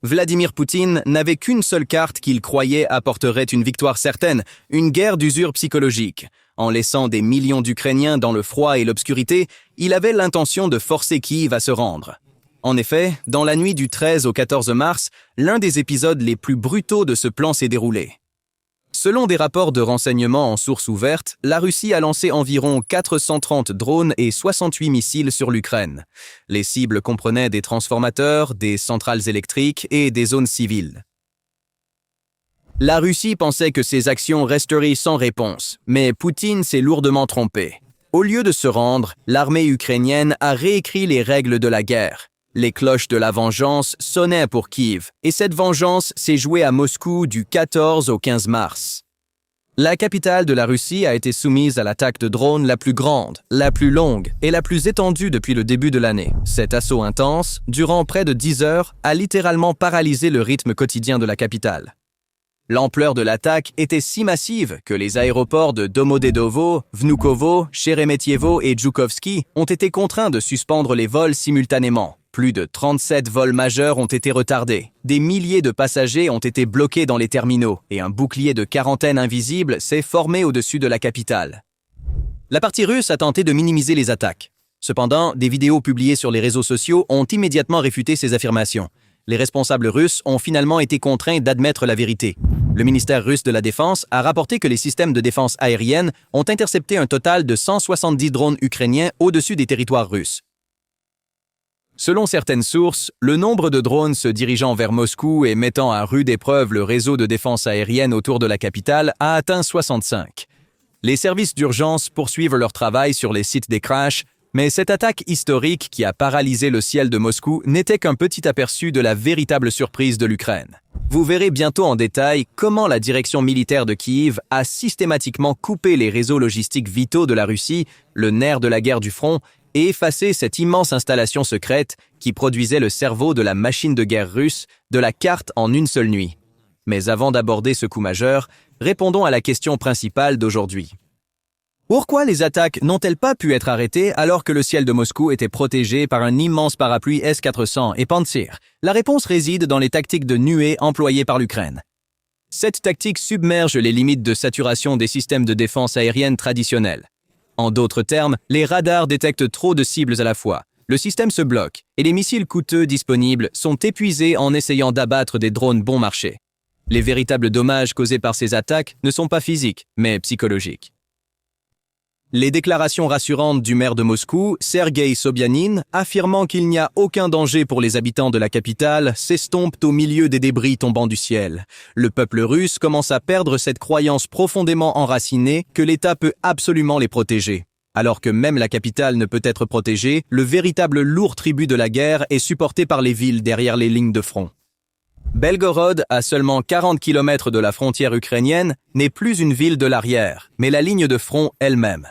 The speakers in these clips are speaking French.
Vladimir Poutine n'avait qu'une seule carte qu'il croyait apporterait une victoire certaine, une guerre d'usure psychologique. En laissant des millions d'Ukrainiens dans le froid et l'obscurité, il avait l'intention de forcer Kiev à se rendre. En effet, dans la nuit du 13 au 14 mars, l'un des épisodes les plus brutaux de ce plan s'est déroulé. Selon des rapports de renseignement en source ouverte, la Russie a lancé environ 430 drones et 68 missiles sur l'Ukraine. Les cibles comprenaient des transformateurs, des centrales électriques et des zones civiles. La Russie pensait que ces actions resteraient sans réponse, mais Poutine s'est lourdement trompé. Au lieu de se rendre, l'armée ukrainienne a réécrit les règles de la guerre. Les cloches de la vengeance sonnaient pour Kiev, et cette vengeance s'est jouée à Moscou du 14 au 15 mars. La capitale de la Russie a été soumise à l'attaque de drones la plus grande, la plus longue et la plus étendue depuis le début de l'année. Cet assaut intense, durant près de 10 heures, a littéralement paralysé le rythme quotidien de la capitale. L'ampleur de l'attaque était si massive que les aéroports de Domodedovo, Vnukovo, Sheremetyevo et Djoukovski ont été contraints de suspendre les vols simultanément. Plus de 37 vols majeurs ont été retardés. Des milliers de passagers ont été bloqués dans les terminaux et un bouclier de quarantaine invisible s'est formé au-dessus de la capitale. La partie russe a tenté de minimiser les attaques. Cependant, des vidéos publiées sur les réseaux sociaux ont immédiatement réfuté ces affirmations. Les responsables russes ont finalement été contraints d'admettre la vérité. Le ministère russe de la Défense a rapporté que les systèmes de défense aérienne ont intercepté un total de 170 drones ukrainiens au-dessus des territoires russes. Selon certaines sources, le nombre de drones se dirigeant vers Moscou et mettant à rude épreuve le réseau de défense aérienne autour de la capitale a atteint 65. Les services d'urgence poursuivent leur travail sur les sites des crashs, mais cette attaque historique qui a paralysé le ciel de Moscou n'était qu'un petit aperçu de la véritable surprise de l'Ukraine. Vous verrez bientôt en détail comment la direction militaire de Kiev a systématiquement coupé les réseaux logistiques vitaux de la Russie, le nerf de la guerre du front, et effacer cette immense installation secrète qui produisait le cerveau de la machine de guerre russe de la carte en une seule nuit. Mais avant d'aborder ce coup majeur, répondons à la question principale d'aujourd'hui. Pourquoi les attaques n'ont-elles pas pu être arrêtées alors que le ciel de Moscou était protégé par un immense parapluie S-400 et Pantsir? La réponse réside dans les tactiques de nuée employées par l'Ukraine. Cette tactique submerge les limites de saturation des systèmes de défense aérienne traditionnels. En d'autres termes, les radars détectent trop de cibles à la fois. Le système se bloque et les missiles coûteux disponibles sont épuisés en essayant d'abattre des drones bon marché. Les véritables dommages causés par ces attaques ne sont pas physiques, mais psychologiques. Les déclarations rassurantes du maire de Moscou, Sergueï Sobyanin, affirmant qu'il n'y a aucun danger pour les habitants de la capitale, s'estompent au milieu des débris tombant du ciel. Le peuple russe commence à perdre cette croyance profondément enracinée que l'État peut absolument les protéger. Alors que même la capitale ne peut être protégée, le véritable lourd tribut de la guerre est supporté par les villes derrière les lignes de front. Belgorod, à seulement 40 km de la frontière ukrainienne, n'est plus une ville de l'arrière, mais la ligne de front elle-même.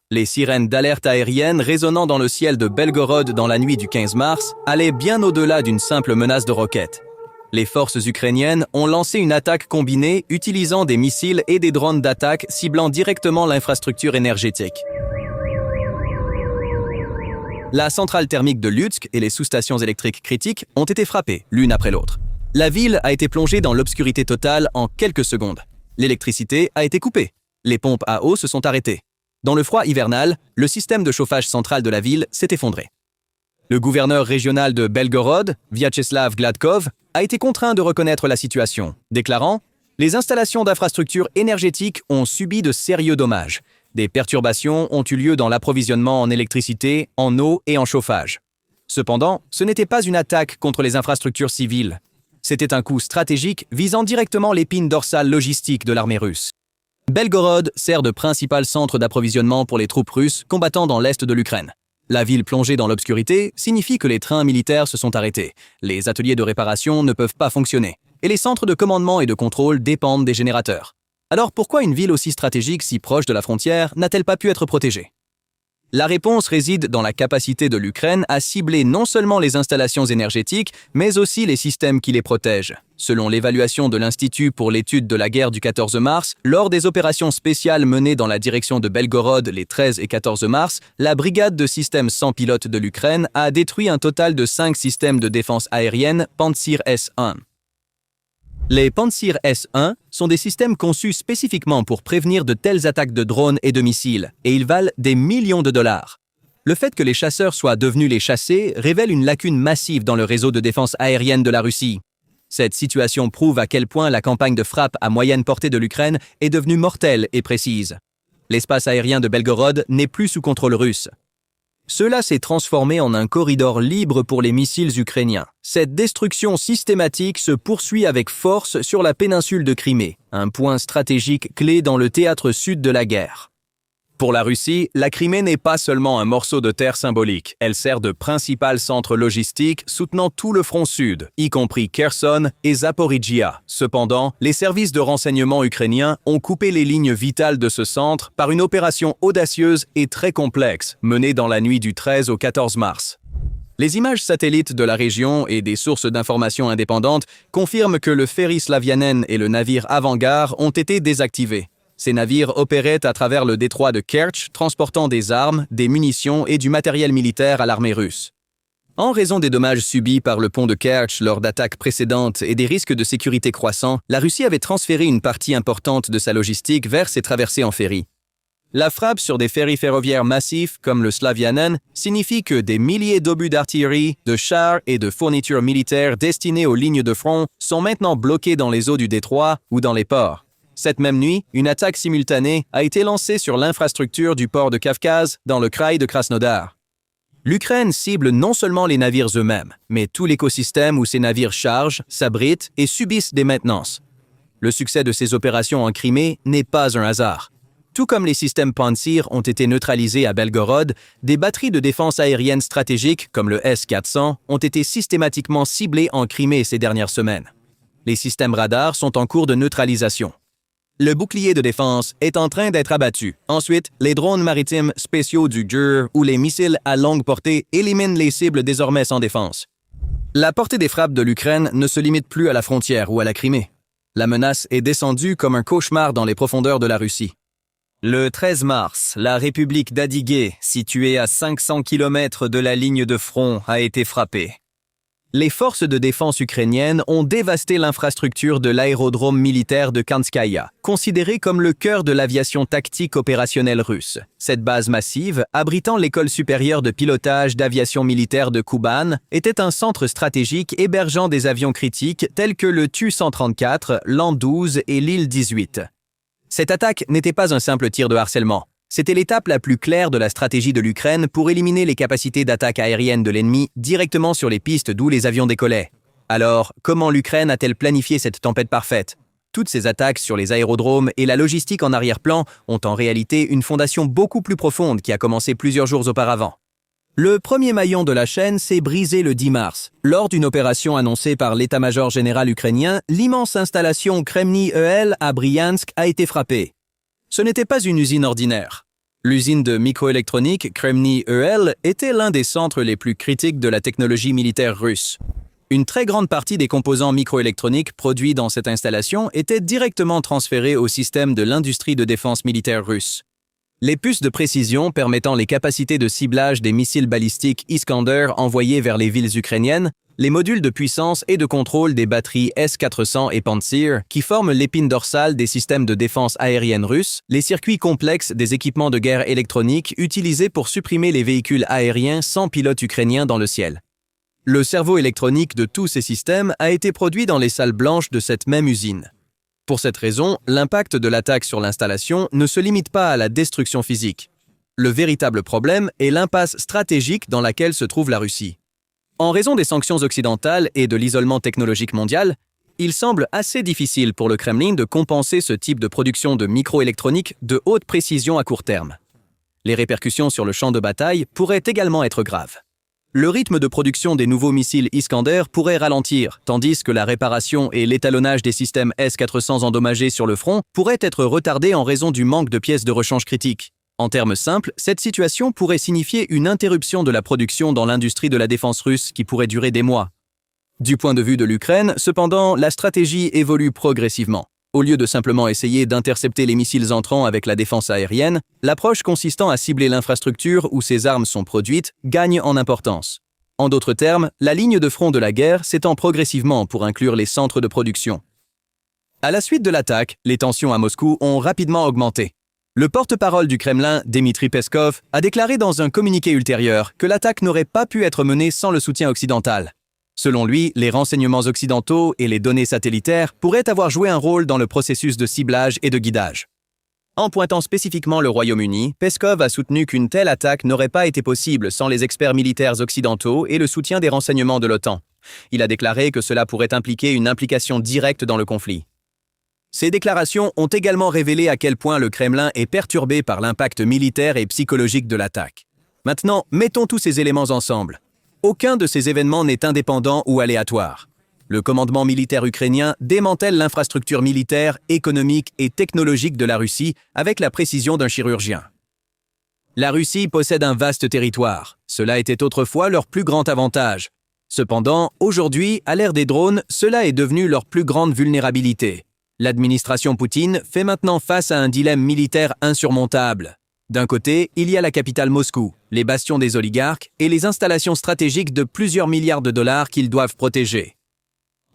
Les sirènes d'alerte aérienne résonnant dans le ciel de Belgorod dans la nuit du 15 mars allaient bien au-delà d'une simple menace de roquettes. Les forces ukrainiennes ont lancé une attaque combinée utilisant des missiles et des drones d'attaque ciblant directement l'infrastructure énergétique. La centrale thermique de Lutsk et les sous-stations électriques critiques ont été frappées, l'une après l'autre. La ville a été plongée dans l'obscurité totale en quelques secondes. L'électricité a été coupée. Les pompes à eau se sont arrêtées. Dans le froid hivernal, le système de chauffage central de la ville s'est effondré. Le gouverneur régional de Belgorod, Vyacheslav Gladkov, a été contraint de reconnaître la situation, déclarant « Les installations d'infrastructures énergétiques ont subi de sérieux dommages. Des perturbations ont eu lieu dans l'approvisionnement en électricité, en eau et en chauffage. Cependant, ce n'était pas une attaque contre les infrastructures civiles. C'était un coup stratégique visant directement l'épine dorsale logistique de l'armée russe. Belgorod sert de principal centre d'approvisionnement pour les troupes russes combattant dans l'est de l'Ukraine. La ville plongée dans l'obscurité signifie que les trains militaires se sont arrêtés, les ateliers de réparation ne peuvent pas fonctionner, et les centres de commandement et de contrôle dépendent des générateurs. Alors pourquoi une ville aussi stratégique, si proche de la frontière, n'a-t-elle pas pu être protégée? La réponse réside dans la capacité de l'Ukraine à cibler non seulement les installations énergétiques, mais aussi les systèmes qui les protègent. Selon l'évaluation de l'Institut pour l'étude de la guerre du 14 mars, lors des opérations spéciales menées dans la direction de Belgorod les 13 et 14 mars, la brigade de systèmes sans pilote de l'Ukraine a détruit un total de 5 systèmes de défense aérienne Pantsir S-1. Les Pantsir S-1 sont des systèmes conçus spécifiquement pour prévenir de telles attaques de drones et de missiles, et ils valent des millions de dollars. Le fait que les chasseurs soient devenus les chassés révèle une lacune massive dans le réseau de défense aérienne de la Russie. Cette situation prouve à quel point la campagne de frappe à moyenne portée de l'Ukraine est devenue mortelle et précise. L'espace aérien de Belgorod n'est plus sous contrôle russe. Cela s'est transformé en un corridor libre pour les missiles ukrainiens. Cette destruction systématique se poursuit avec force sur la péninsule de Crimée, un point stratégique clé dans le théâtre sud de la guerre. Pour la Russie, la Crimée n'est pas seulement un morceau de terre symbolique, elle sert de principal centre logistique soutenant tout le front sud, y compris Kherson et Zaporijia. Cependant, les services de renseignement ukrainiens ont coupé les lignes vitales de ce centre par une opération audacieuse et très complexe, menée dans la nuit du 13 au 14 mars. Les images satellites de la région et des sources d'informations indépendantes confirment que le ferry Slavianen et le navire Avangard ont été désactivés. Ces navires opéraient à travers le détroit de Kerch, transportant des armes, des munitions et du matériel militaire à l'armée russe. En raison des dommages subis par le pont de Kerch lors d'attaques précédentes et des risques de sécurité croissants, la Russie avait transféré une partie importante de sa logistique vers ses traversées en ferry. La frappe sur des ferrys ferroviaires massifs comme le Slavianen signifie que des milliers d'obus d'artillerie, de chars et de fournitures militaires destinés aux lignes de front sont maintenant bloqués dans les eaux du détroit ou dans les ports. Cette même nuit, une attaque simultanée a été lancée sur l'infrastructure du port de Kavkaz dans le kraï de Krasnodar. L'Ukraine cible non seulement les navires eux-mêmes, mais tout l'écosystème où ces navires chargent, s'abritent et subissent des maintenances. Le succès de ces opérations en Crimée n'est pas un hasard. Tout comme les systèmes Pantsir ont été neutralisés à Belgorod, des batteries de défense aérienne stratégiques comme le S-400 ont été systématiquement ciblées en Crimée ces dernières semaines. Les systèmes radars sont en cours de neutralisation. Le bouclier de défense est en train d'être abattu. Ensuite, les drones maritimes spéciaux du GUR ou les missiles à longue portée éliminent les cibles désormais sans défense. La portée des frappes de l'Ukraine ne se limite plus à la frontière ou à la Crimée. La menace est descendue comme un cauchemar dans les profondeurs de la Russie. Le 13 mars, la République d'Adyguée, située à 500 km de la ligne de front, a été frappée. Les forces de défense ukrainiennes ont dévasté l'infrastructure de l'aérodrome militaire de Kanskaya, considéré comme le cœur de l'aviation tactique opérationnelle russe. Cette base massive, abritant l'école supérieure de pilotage d'aviation militaire de Kuban, était un centre stratégique hébergeant des avions critiques tels que le Tu-134, l'An-12 et l'Il-18. Cette attaque n'était pas un simple tir de harcèlement. C'était l'étape la plus claire de la stratégie de l'Ukraine pour éliminer les capacités d'attaque aérienne de l'ennemi directement sur les pistes d'où les avions décollaient. Alors, comment l'Ukraine a-t-elle planifié cette tempête parfaite? Toutes ces attaques sur les aérodromes et la logistique en arrière-plan ont en réalité une fondation beaucoup plus profonde qui a commencé plusieurs jours auparavant. Le premier maillon de la chaîne s'est brisé le 10 mars. Lors d'une opération annoncée par l'état-major général ukrainien, l'immense installation Kremny EL à Bryansk a été frappée. Ce n'était pas une usine ordinaire. L'usine de microélectronique Kremny EL était l'un des centres les plus critiques de la technologie militaire russe. Une très grande partie des composants microélectroniques produits dans cette installation étaient directement transférés au système de l'industrie de défense militaire russe. Les puces de précision permettant les capacités de ciblage des missiles balistiques Iskander envoyés vers les villes ukrainiennes, les modules de puissance et de contrôle des batteries S-400 et Pantsir, qui forment l'épine dorsale des systèmes de défense aérienne russes, les circuits complexes des équipements de guerre électroniques utilisés pour supprimer les véhicules aériens sans pilote ukrainien dans le ciel. Le cerveau électronique de tous ces systèmes a été produit dans les salles blanches de cette même usine. Pour cette raison, l'impact de l'attaque sur l'installation ne se limite pas à la destruction physique. Le véritable problème est l'impasse stratégique dans laquelle se trouve la Russie. En raison des sanctions occidentales et de l'isolement technologique mondial, il semble assez difficile pour le Kremlin de compenser ce type de production de microélectronique de haute précision à court terme. Les répercussions sur le champ de bataille pourraient également être graves. Le rythme de production des nouveaux missiles Iskander pourrait ralentir, tandis que la réparation et l'étalonnage des systèmes S-400 endommagés sur le front pourraient être retardés en raison du manque de pièces de rechange critiques. En termes simples, cette situation pourrait signifier une interruption de la production dans l'industrie de la défense russe qui pourrait durer des mois. Du point de vue de l'Ukraine, cependant, la stratégie évolue progressivement. Au lieu de simplement essayer d'intercepter les missiles entrants avec la défense aérienne, l'approche consistant à cibler l'infrastructure où ces armes sont produites gagne en importance. En d'autres termes, la ligne de front de la guerre s'étend progressivement pour inclure les centres de production. À la suite de l'attaque, les tensions à Moscou ont rapidement augmenté. Le porte-parole du Kremlin, Dmitry Peskov, a déclaré dans un communiqué ultérieur que l'attaque n'aurait pas pu être menée sans le soutien occidental. Selon lui, les renseignements occidentaux et les données satellitaires pourraient avoir joué un rôle dans le processus de ciblage et de guidage. En pointant spécifiquement le Royaume-Uni, Peskov a soutenu qu'une telle attaque n'aurait pas été possible sans les experts militaires occidentaux et le soutien des renseignements de l'OTAN. Il a déclaré que cela pourrait impliquer une implication directe dans le conflit. Ces déclarations ont également révélé à quel point le Kremlin est perturbé par l'impact militaire et psychologique de l'attaque. Maintenant, mettons tous ces éléments ensemble. Aucun de ces événements n'est indépendant ou aléatoire. Le commandement militaire ukrainien démantèle l'infrastructure militaire, économique et technologique de la Russie avec la précision d'un chirurgien. La Russie possède un vaste territoire. Cela était autrefois leur plus grand avantage. Cependant, aujourd'hui, à l'ère des drones, cela est devenu leur plus grande vulnérabilité. L'administration Poutine fait maintenant face à un dilemme militaire insurmontable. D'un côté, il y a la capitale Moscou, les bastions des oligarques et les installations stratégiques de plusieurs milliards de dollars qu'ils doivent protéger.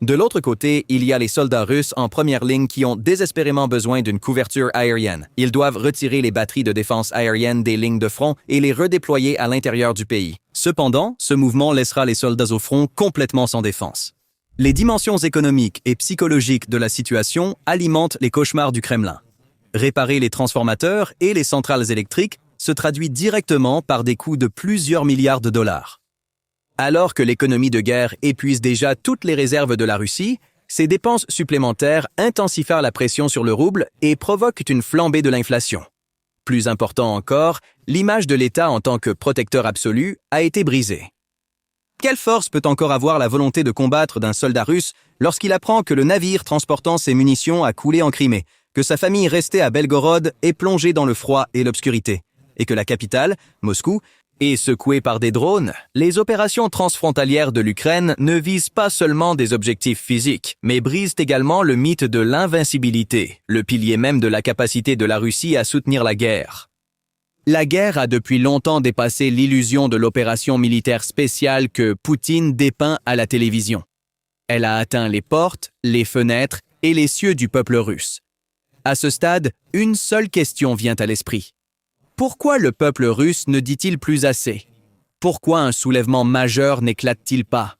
De l'autre côté, il y a les soldats russes en première ligne qui ont désespérément besoin d'une couverture aérienne. Ils doivent retirer les batteries de défense aérienne des lignes de front et les redéployer à l'intérieur du pays. Cependant, ce mouvement laissera les soldats au front complètement sans défense. Les dimensions économiques et psychologiques de la situation alimentent les cauchemars du Kremlin. Réparer les transformateurs et les centrales électriques se traduit directement par des coûts de plusieurs milliards de dollars. Alors que l'économie de guerre épuise déjà toutes les réserves de la Russie, ces dépenses supplémentaires intensifient la pression sur le rouble et provoquent une flambée de l'inflation. Plus important encore, l'image de l'État en tant que protecteur absolu a été brisée. Quelle force peut encore avoir la volonté de combattre d'un soldat russe lorsqu'il apprend que le navire transportant ses munitions a coulé en Crimée, que sa famille restée à Belgorod est plongée dans le froid et l'obscurité, et que la capitale, Moscou, est secouée par des drones? Les opérations transfrontalières de l'Ukraine ne visent pas seulement des objectifs physiques, mais brisent également le mythe de l'invincibilité, le pilier même de la capacité de la Russie à soutenir la guerre. La guerre a depuis longtemps dépassé l'illusion de l'opération militaire spéciale que Poutine dépeint à la télévision. Elle a atteint les portes, les fenêtres et les cieux du peuple russe. À ce stade, une seule question vient à l'esprit. Pourquoi le peuple russe ne dit-il plus assez? Pourquoi un soulèvement majeur n'éclate-t-il pas?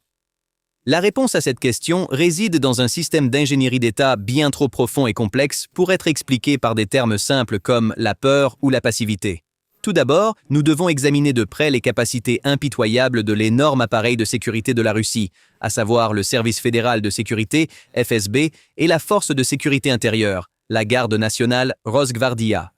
La réponse à cette question réside dans un système d'ingénierie d'État bien trop profond et complexe pour être expliqué par des termes simples comme la peur ou la passivité. Tout d'abord, nous devons examiner de près les capacités impitoyables de l'énorme appareil de sécurité de la Russie, à savoir le Service fédéral de sécurité, FSB, et la Force de sécurité intérieure, la Garde nationale, Rosgvardia.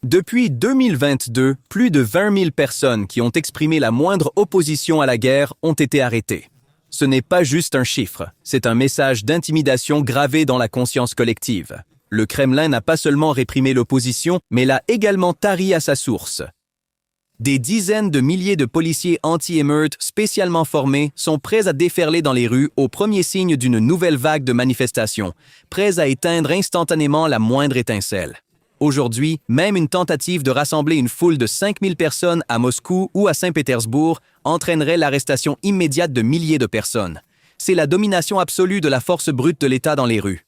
Depuis 2022, plus de 20 000 personnes qui ont exprimé la moindre opposition à la guerre ont été arrêtées. Ce n'est pas juste un chiffre, c'est un message d'intimidation gravé dans la conscience collective. Le Kremlin n'a pas seulement réprimé l'opposition, mais l'a également tari à sa source. Des dizaines de milliers de policiers anti-émeutes spécialement formés sont prêts à déferler dans les rues au premier signe d'une nouvelle vague de manifestations, prêts à éteindre instantanément la moindre étincelle. Aujourd'hui, même une tentative de rassembler une foule de 5000 personnes à Moscou ou à Saint-Pétersbourg entraînerait l'arrestation immédiate de milliers de personnes. C'est la domination absolue de la force brute de l'État dans les rues.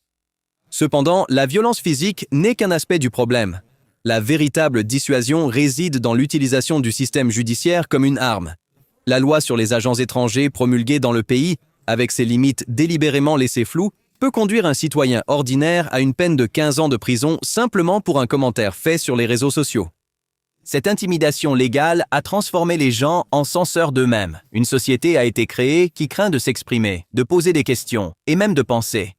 Cependant, la violence physique n'est qu'un aspect du problème. La véritable dissuasion réside dans l'utilisation du système judiciaire comme une arme. La loi sur les agents étrangers promulguée dans le pays, avec ses limites délibérément laissées floues, peut conduire un citoyen ordinaire à une peine de 15 ans de prison simplement pour un commentaire fait sur les réseaux sociaux. Cette intimidation légale a transformé les gens en censeurs d'eux-mêmes. Une société a été créée qui craint de s'exprimer, de poser des questions et même de penser.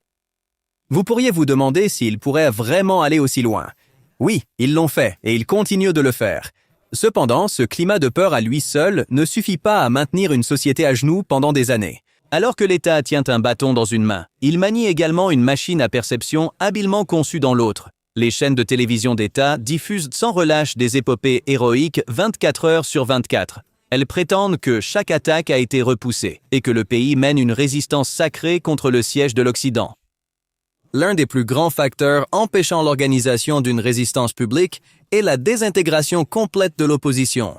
Vous pourriez vous demander s'ils pourraient vraiment aller aussi loin. Oui, ils l'ont fait et ils continuent de le faire. Cependant, ce climat de peur à lui seul ne suffit pas à maintenir une société à genoux pendant des années. Alors que l'État tient un bâton dans une main, il manie également une machine à perception habilement conçue dans l'autre. Les chaînes de télévision d'État diffusent sans relâche des épopées héroïques 24 heures sur 24. Elles prétendent que chaque attaque a été repoussée et que le pays mène une résistance sacrée contre le siège de l'Occident. L'un des plus grands facteurs empêchant l'organisation d'une résistance publique est la désintégration complète de l'opposition.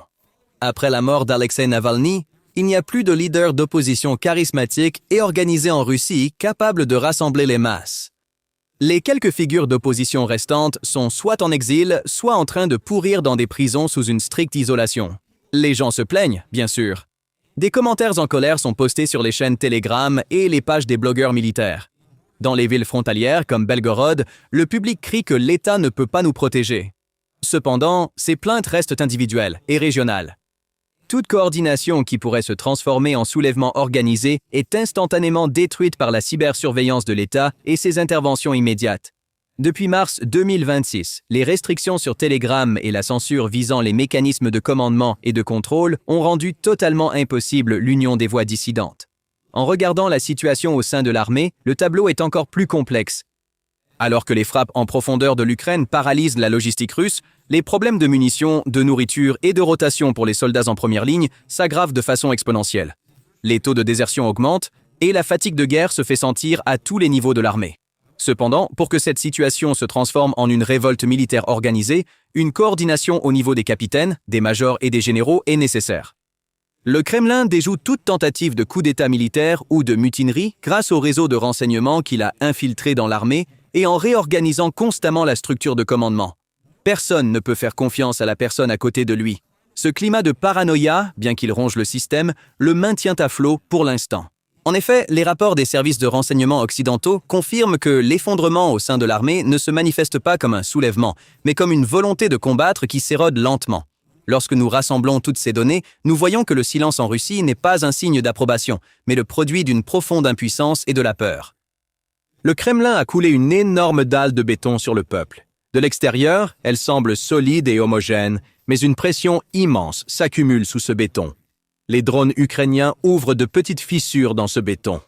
Après la mort d'Alexei Navalny, il n'y a plus de leader d'opposition charismatique et organisé en Russie capable de rassembler les masses. Les quelques figures d'opposition restantes sont soit en exil, soit en train de pourrir dans des prisons sous une stricte isolation. Les gens se plaignent, bien sûr. Des commentaires en colère sont postés sur les chaînes Telegram et les pages des blogueurs militaires. Dans les villes frontalières comme Belgorod, le public crie que l'État ne peut pas nous protéger. Cependant, ces plaintes restent individuelles et régionales. Toute coordination qui pourrait se transformer en soulèvement organisé est instantanément détruite par la cybersurveillance de l'État et ses interventions immédiates. Depuis mars 2026, les restrictions sur Telegram et la censure visant les mécanismes de commandement et de contrôle ont rendu totalement impossible l'union des voix dissidentes. En regardant la situation au sein de l'armée, le tableau est encore plus complexe. Alors que les frappes en profondeur de l'Ukraine paralysent la logistique russe, les problèmes de munitions, de nourriture et de rotation pour les soldats en première ligne s'aggravent de façon exponentielle. Les taux de désertion augmentent et la fatigue de guerre se fait sentir à tous les niveaux de l'armée. Cependant, pour que cette situation se transforme en une révolte militaire organisée, une coordination au niveau des capitaines, des majors et des généraux est nécessaire. Le Kremlin déjoue toute tentative de coup d'État militaire ou de mutinerie grâce au réseau de renseignement qu'il a infiltré dans l'armée et en réorganisant constamment la structure de commandement. Personne ne peut faire confiance à la personne à côté de lui. Ce climat de paranoïa, bien qu'il ronge le système, le maintient à flot pour l'instant. En effet, les rapports des services de renseignement occidentaux confirment que l'effondrement au sein de l'armée ne se manifeste pas comme un soulèvement, mais comme une volonté de combattre qui s'érode lentement. Lorsque nous rassemblons toutes ces données, nous voyons que le silence en Russie n'est pas un signe d'approbation, mais le produit d'une profonde impuissance et de la peur. Le Kremlin a coulé une énorme dalle de béton sur le peuple. De l'extérieur, elle semble solide et homogène, mais une pression immense s'accumule sous ce béton. Les drones ukrainiens ouvrent de petites fissures dans ce béton.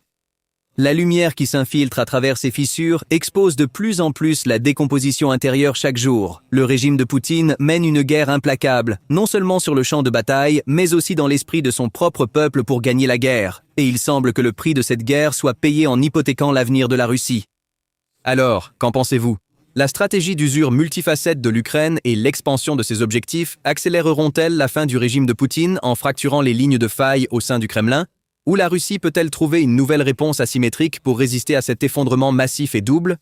La lumière qui s'infiltre à travers ces fissures expose de plus en plus la décomposition intérieure chaque jour. Le régime de Poutine mène une guerre implacable, non seulement sur le champ de bataille, mais aussi dans l'esprit de son propre peuple pour gagner la guerre. Et il semble que le prix de cette guerre soit payé en hypothéquant l'avenir de la Russie. Alors, qu'en pensez-vous ? La stratégie d'usure multifacette de l'Ukraine et l'expansion de ses objectifs accéléreront-elles la fin du régime de Poutine en fracturant les lignes de faille au sein du Kremlin ? Ou la Russie peut-elle trouver une nouvelle réponse asymétrique pour résister à cet effondrement massif et double ?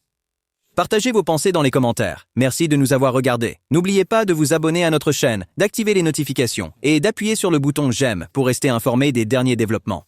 Partagez vos pensées dans les commentaires. Merci de nous avoir regardés. N'oubliez pas de vous abonner à notre chaîne, d'activer les notifications et d'appuyer sur le bouton j'aime pour rester informé des derniers développements.